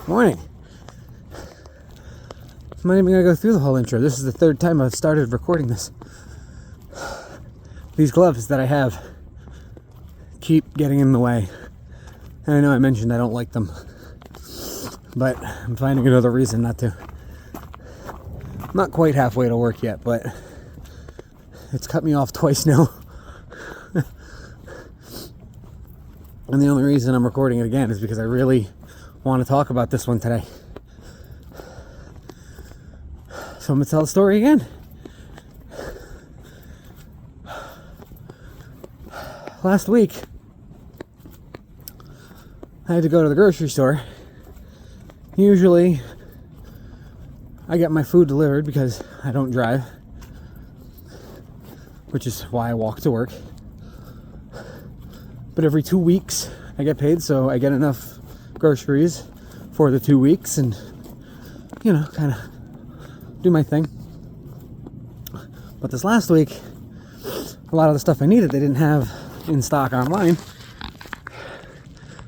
Morning. I'm not even going to go through the whole intro. This is the third time I've started recording this. These gloves that I have keep getting in the way. And I know I mentioned I don't like them, but I'm finding another reason not to. I'm not quite halfway to work yet, but it's cut me off twice now. And the only reason I'm recording it again is because I really want to talk about this one today. So I'm going to tell the story again. Last week, I had to go to the grocery store. Usually, I get my food delivered because I don't drive, which is why I walk to work. But every 2 weeks, I get paid, so I get enough groceries for the 2 weeks and, kind of do my thing. But this last week, a lot of the stuff I needed, they didn't have in stock online.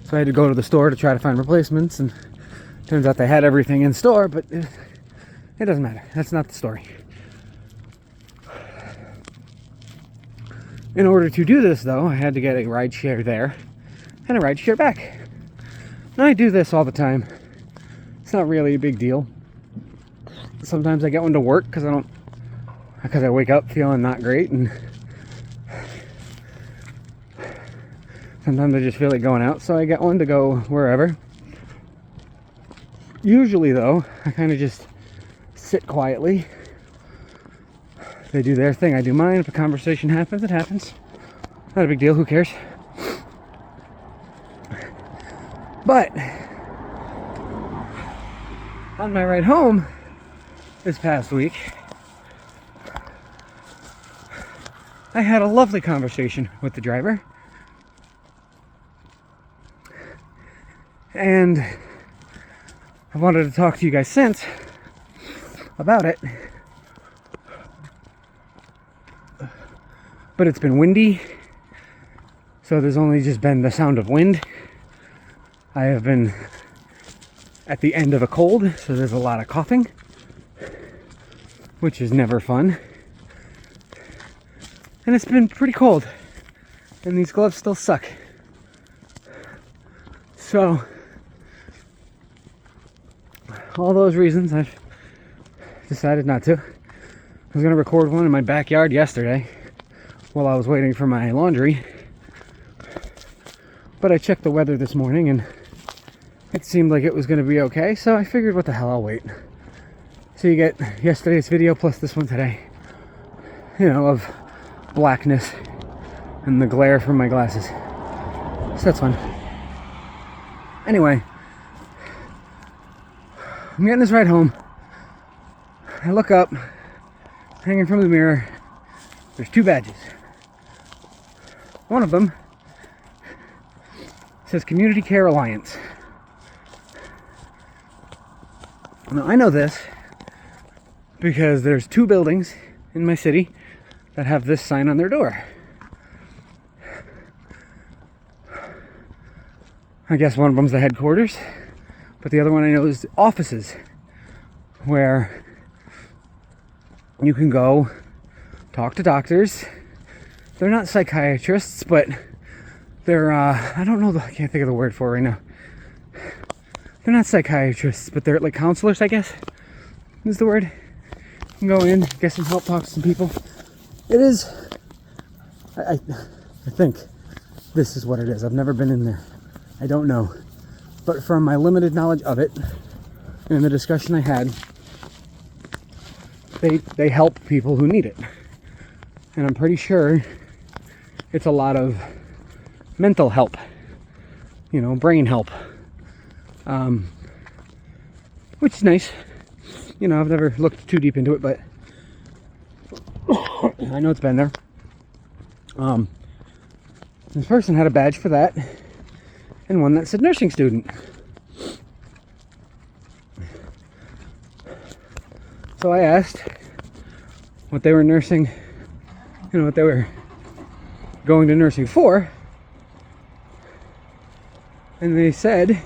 So I had to go to the store to try to find replacements, and turns out they had everything in store, but it doesn't matter. That's not the story. In order to do this, though, I had to get a ride share there and a ride share back. Now, I do this all the time. It's not really a big deal. Sometimes I get one to work because I wake up feeling not great, and sometimes I just feel like going out, so I get one to go wherever. Usually, though, I kind of just sit quietly. They do their thing, I do mine. If a conversation happens, it happens. Not a big deal, who cares? But on my ride home this past week, I had a lovely conversation with the driver. And I wanted to talk to you guys since about it. But it's been windy, so there's only just been the sound of wind. I have been at the end of a cold, so there's a lot of coughing, which is never fun. And it's been pretty cold, and these gloves still suck. So, all those reasons, I've decided not to. I was going to record one in my backyard yesterday while I was waiting for my laundry, but I checked the weather this morning and it seemed like it was going to be okay, so I figured, what the hell, I'll wait. So you get yesterday's video plus this one today, of blackness and the glare from my glasses. So that's fun. Anyway, I'm getting this ride home. I look up, hanging from the mirror, there's 2 badges. One of them says Community Care Alliance. Now, I know this because there's 2 buildings in my city that have this sign on their door. I guess one of them's the headquarters, but the other one I know is offices where you can go talk to doctors. They're not psychiatrists, but they're, I can't think of the word for it right now. They're not psychiatrists, but they're like counselors, I guess, is the word. You can go in, get some help, talk to some people. It is, I think this is what it is. I've never been in there. I don't know. But from my limited knowledge of it, and the discussion I had, they help people who need it. And I'm pretty sure it's a lot of mental help, brain help, which is nice. I've never looked too deep into it, but I know it's been there. This person had a badge for that, and one that said nursing student. So I asked what they were nursing, what they were going to nursing for, and they said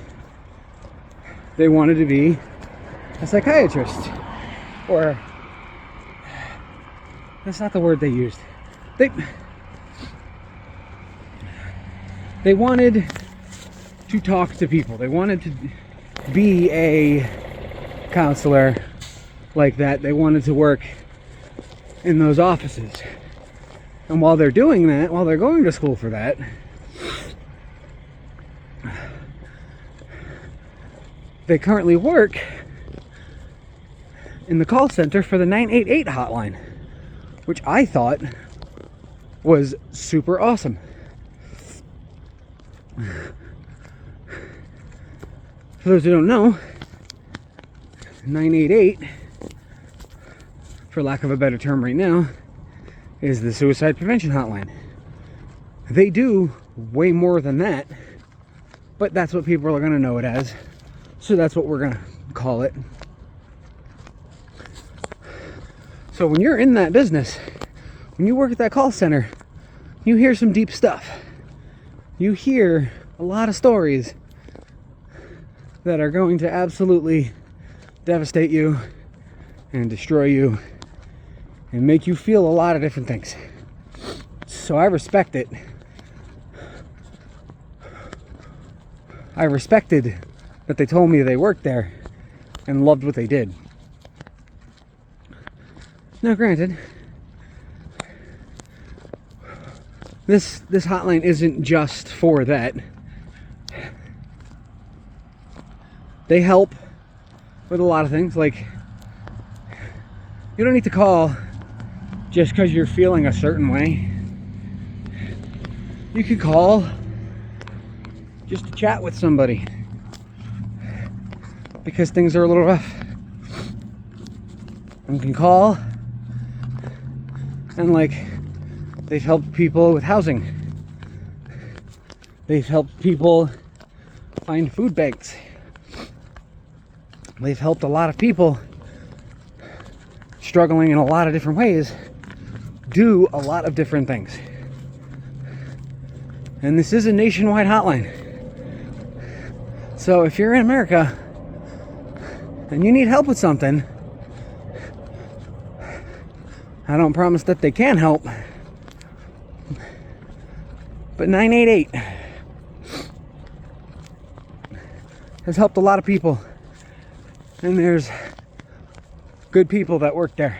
they wanted to be a psychiatrist. Or, that's not the word they used. They wanted to talk to people. They wanted to be a counselor like that. They wanted to work in those offices. And while they're doing that, while they're going to school for that, they currently work in the call center for the 988 hotline, which I thought was super awesome. For those who don't know, 988, for lack of a better term right now, is the suicide prevention hotline. They do way more than that, but that's what people are going to know it as, so that's what we're going to call it. So when you're in that business, when you work at that call center, you hear some deep stuff. You hear a lot of stories that are going to absolutely devastate you and destroy you and make you feel a lot of different things. So I respect it. I respected that they told me they worked there and loved what they did. Now granted, this hotline isn't just for that. They help with a lot of things, like you don't need to call just because you're feeling a certain way. You can call just to chat with somebody because things are a little rough. You can call and they've helped people with housing. They've helped people find food banks. They've helped a lot of people struggling in a lot of different ways do a lot of different things. And this is a nationwide hotline. So if you're in America and you need help with something, I don't promise that they can help, but 988 has helped a lot of people, and there's good people that work there.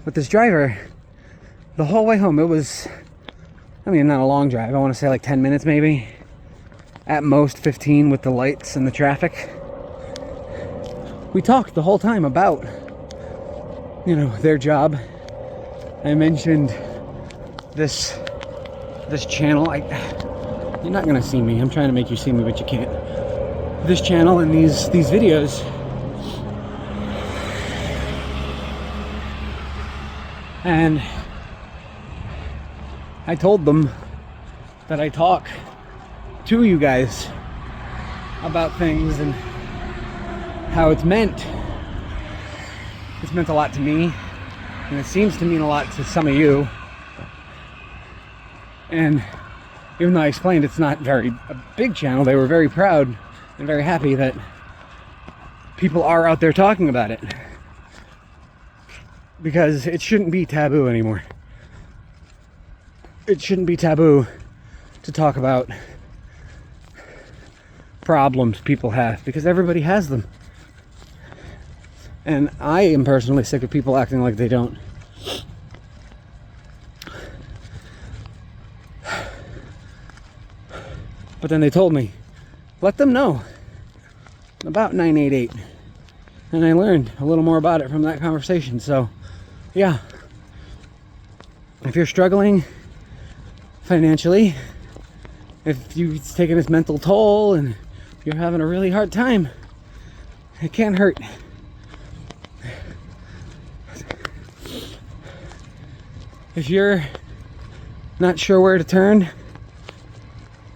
But this driver, the whole way home, it was, not a long drive. I want to say 10 minutes maybe. At most 15 with the lights and the traffic. We talked the whole time about, their job. I mentioned this channel. You're not gonna see me. I'm trying to make you see me, but you can't. This channel and these videos. And I told them that I talk to you guys about things and how it's meant a lot to me, and it seems to mean a lot to some of you. And even though I explained it's not a big channel, they were very proud and very happy that people are out there talking about it, because it shouldn't be taboo anymore. It shouldn't be taboo to talk about problems people have, because everybody has them. And I am personally sick of people acting like they don't. But then they told me, let them know about 988. And I learned a little more about it from that conversation. So, yeah. If you're struggling financially, if it's taking its mental toll and you're having a really hard time, it can't hurt. If you're not sure where to turn,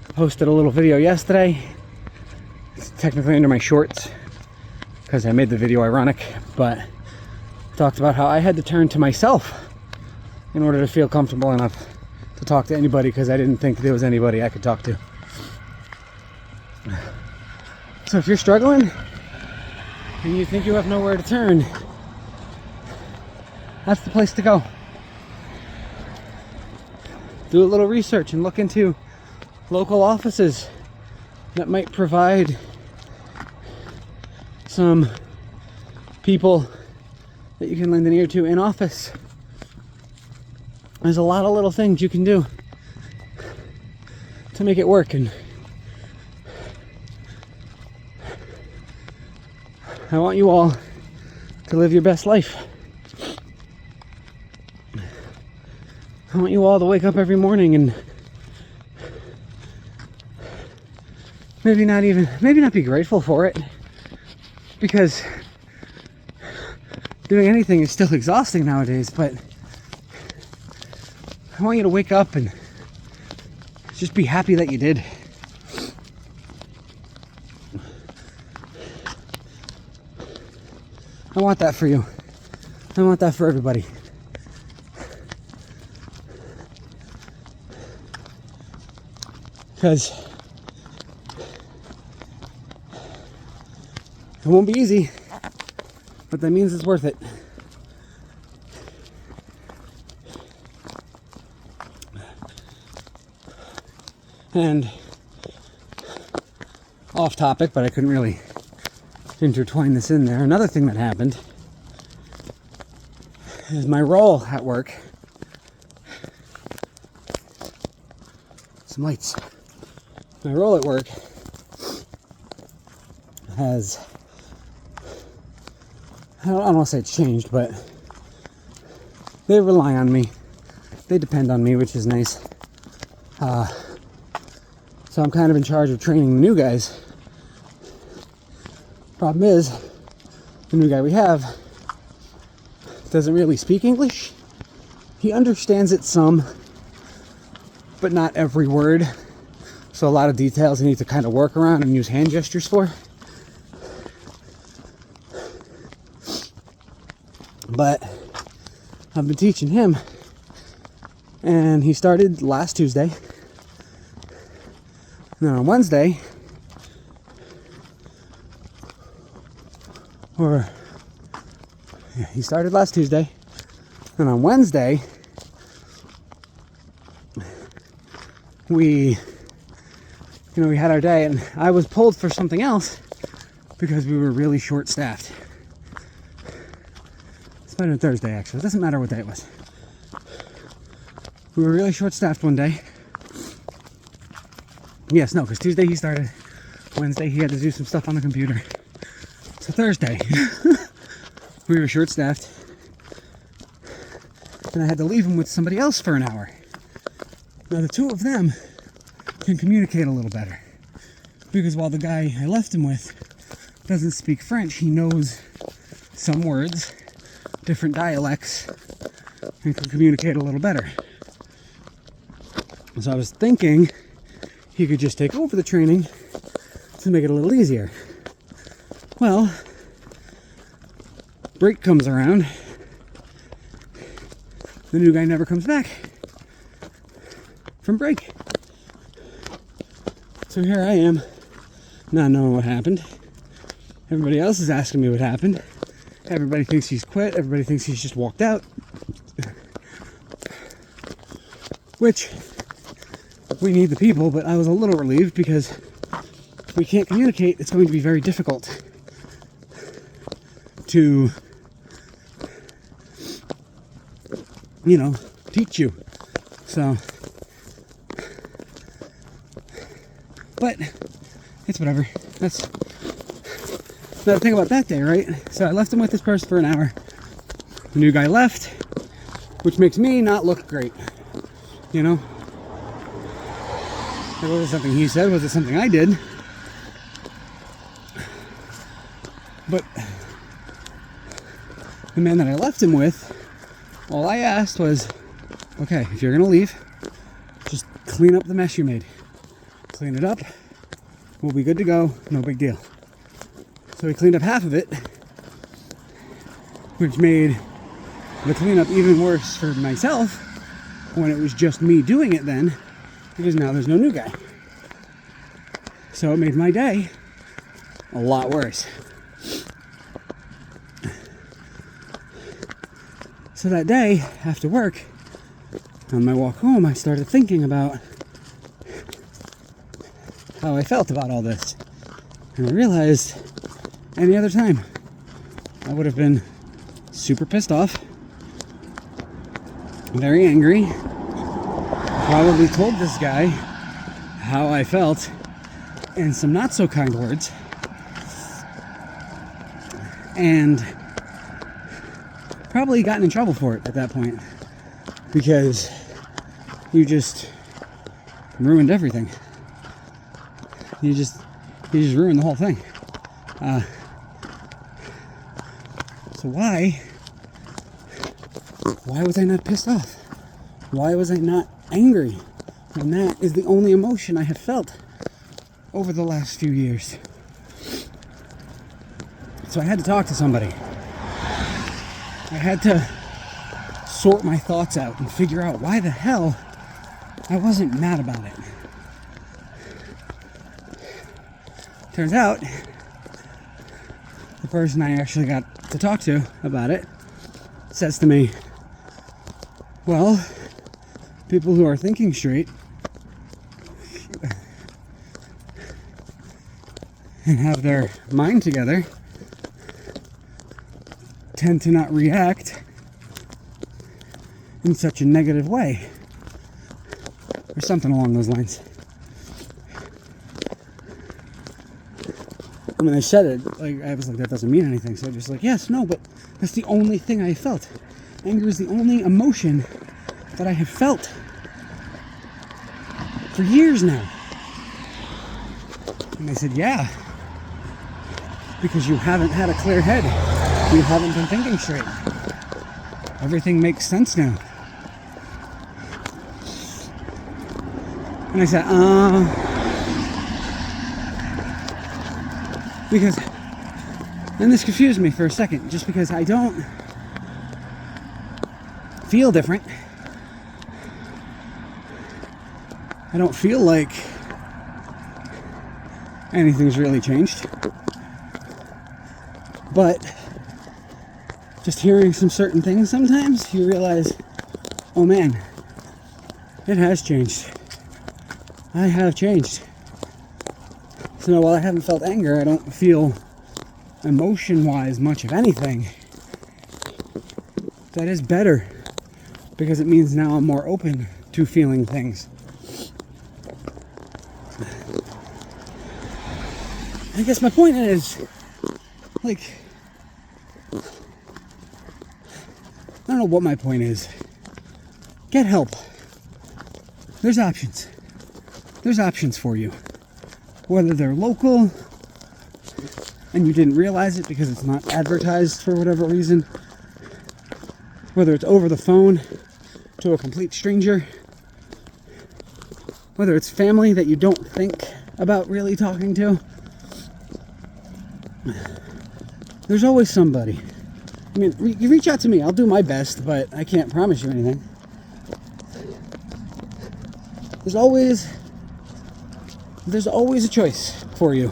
I posted a little video yesterday. It's technically under my shorts because I made the video ironic, but talked about how I had to turn to myself in order to feel comfortable enough to talk to anybody because I didn't think there was anybody I could talk to. So if you're struggling and you think you have nowhere to turn, that's the place to go. Do a little research and look into local offices that might provide some people that you can lend an ear to in office. There's a lot of little things you can do to make it work, and I want you all to live your best life. I want you all to wake up every morning and maybe not be grateful for it, because doing anything is still exhausting nowadays, but I want you to wake up and just be happy that you did. I want that for you. I want that for everybody. Because it won't be easy, but that means it's worth it. And off topic, but I couldn't really intertwine this in there. Another thing that happened is my role at work. Some lights. My role at work has, I don't want to say it's changed, but they rely on me. They depend on me, which is nice. So I'm kind of in charge of training the new guys. Problem is, the new guy we have doesn't really speak English. He understands it some, but not every word. So a lot of details he needs to kind of work around and use hand gestures for. But I've been teaching him, and he started last Tuesday. And then on Wednesday, he started last Tuesday, and on Wednesday, we had our day, and I was pulled for something else because we were really short-staffed. It's been on Thursday, actually. It doesn't matter what day it was. We were really short-staffed one day. Yes, no, because Tuesday he started. Wednesday he had to do some stuff on the computer. So Thursday, we were short-staffed, and I had to leave him with somebody else for an hour. Now the two of them can communicate a little better, because while the guy I left him with doesn't speak French, he knows some words, different dialects, and can communicate a little better. So I was thinking he could just take over the training to make it a little easier. Well, break comes around, the new guy never comes back from break. So here I am, not knowing what happened. Everybody else is asking me what happened. Everybody thinks he's quit. Everybody thinks he's just walked out. Which, we need the people, but I was a little relieved because if we can't communicate, it's going to be very difficult to, teach you. So, but it's whatever. That's the thing about that day, right? So I left him with this person for an hour. The new guy left, which makes me not look great. Was it something he said? Was it something I did? But the man that I left him with, all I asked was, okay, if you're gonna leave, just clean up the mess you made. Clean it up, we'll be good to go, no big deal. So he cleaned up half of it, which made the cleanup even worse for myself, when it was just me doing it then, because now there's no new guy. So it made my day a lot worse. So that day, after work, on my walk home, I started thinking about how I felt about all this. And I realized any other time, I would have been super pissed off, very angry, probably told this guy how I felt in some not so kind words, and probably gotten in trouble for it at that point, because you just ruined everything. You just ruined the whole thing. So why was I not pissed off? Why was I not angry? And that is the only emotion I have felt over the last few years. So I had to talk to somebody. I had to sort my thoughts out and figure out why the hell I wasn't mad about it. Turns out, the person I actually got to talk to about it says to me, well, people who are thinking straight and have their mind together tend to not react in such a negative way, or something along those lines. When they said it, like, I was like, that doesn't mean anything. So I just like, yes, no, but that's the only thing I felt. Anger is the only emotion that I have felt for years now. And they said, yeah, because you haven't had a clear head. You haven't been thinking straight. Everything makes sense now. And I said, because, and this confused me for a second, just because I don't feel different. I don't feel like anything's really changed. But just hearing some certain things sometimes, you realize, oh man, it has changed. I have changed. So while I haven't felt anger, I don't feel emotion-wise much of anything. That is better, because it means now I'm more open to feeling things. I guess my point is, like, I don't know what my point is. Get help. There's options. There's options for you. Whether they're local and you didn't realize it because it's not advertised for whatever reason, whether it's over the phone to a complete stranger, whether it's family that you don't think about really talking to, there's always somebody. I mean, you reach out to me, I'll do my best, but I can't promise you anything. There's always a choice for you.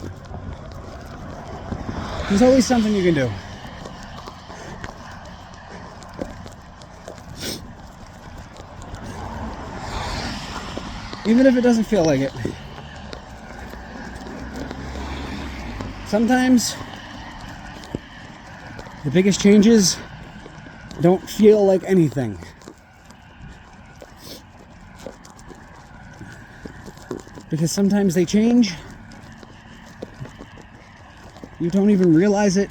There's always something you can do. Even if it doesn't feel like it. Sometimes the biggest changes don't feel like anything. Because sometimes they change. You don't even realize it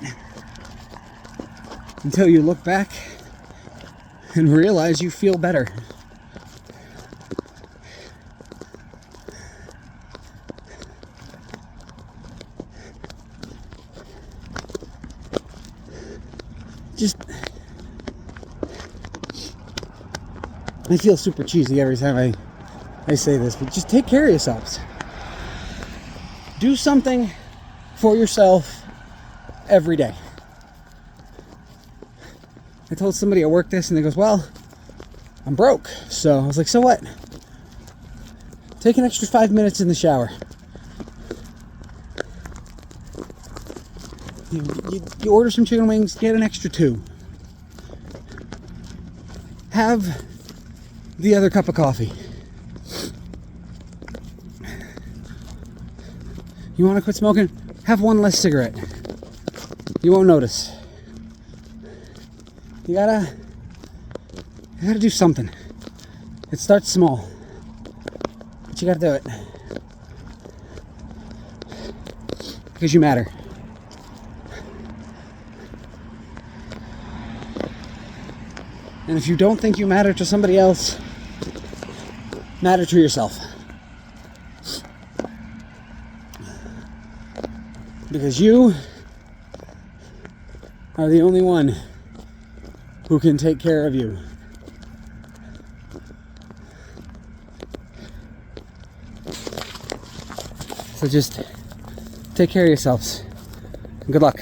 until you look back and realize you feel better. Just, I feel super cheesy every time I say this, but just take care of yourselves. Do something for yourself every day. I told somebody at work this, and they goes, well, I'm broke. So I was like, so what? Take an extra 5 minutes in the shower. You order some chicken wings, get an extra 2. Have the other cup of coffee. You want to quit smoking? Have 1 less cigarette. You won't notice. You gotta do something. It starts small, but you gotta do it because you matter. And if you don't think you matter to somebody else, matter to yourself. Because you are the only one who can take care of you. So just take care of yourselves. Good luck.